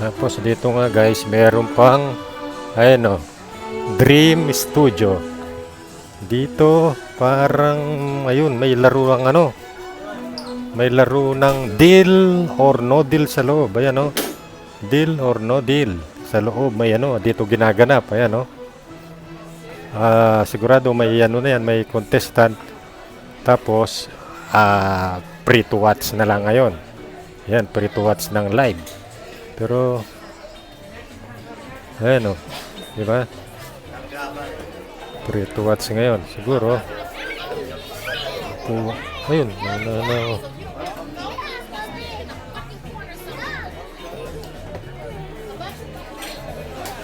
Tapos dito nga guys, meron pang ayun o, Dream Studio. Dito parang ayun, may laro ang ano. May laro ng deal or no deal sa loob. Ayan o. Deal or no deal sa loob. May ano, dito ginaganap. Ayan o. Sigurado may ano na yan, may contestant. Tapos, free to watch na lang ngayon. Ayan, free to watch ng live. Pero, ayan o. Diba? Free to watch ngayon. Siguro. Ayun.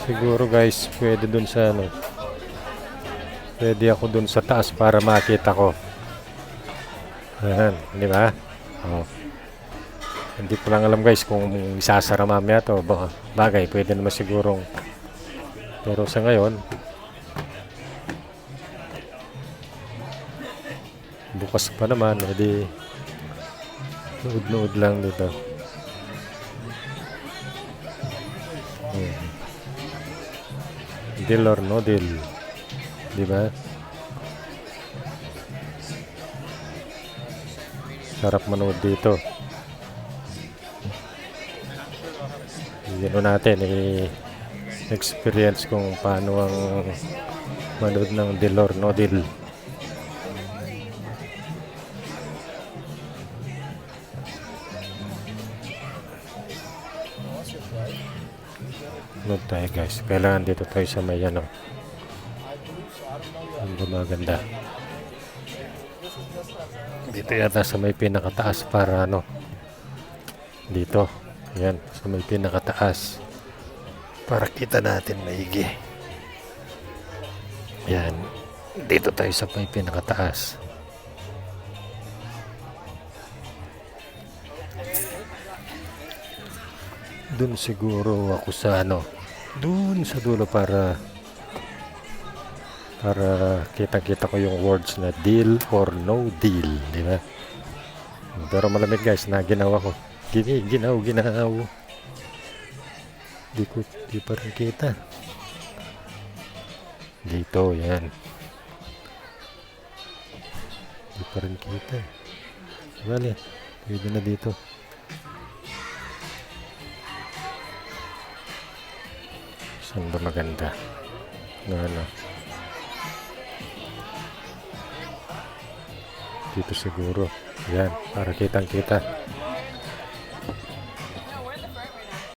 Siguro guys, pwede dun sa ano. Pwede ako dun sa taas para makita ko. Ayan, di ba? Oh. Hindi ko lang alam guys kung isasara mamaya to. Bagay, pwede naman sigurong. Pero sa ngayon, bukas pa naman, edi nood-nood lang dito. Deal or no deal, di ba? Sarap manood dito. Yun natin experience kung paano ang manood ng deal or no deal. Load tayo guys. Kailangan dito tayo sa may ano. Ang gumaganda. Dito yata sa may pinakataas para ano. Dito. Yan. Sa may pinakataas. Para kita natin maigi. Yan. Dito tayo sa may pinakataas. Dun siguro ako sa ano. Dun sa dulo para kitang-kita ko yung words na deal or no deal, di ba? Pero malamig guys, na ginawa ko. Ginaw. Di pa rin kita. Dito, yan. Di pa rin kita. Bale, pwede na dito. Saan ba maganda? Ano? Dito siguro. Yan, para kitang-kita.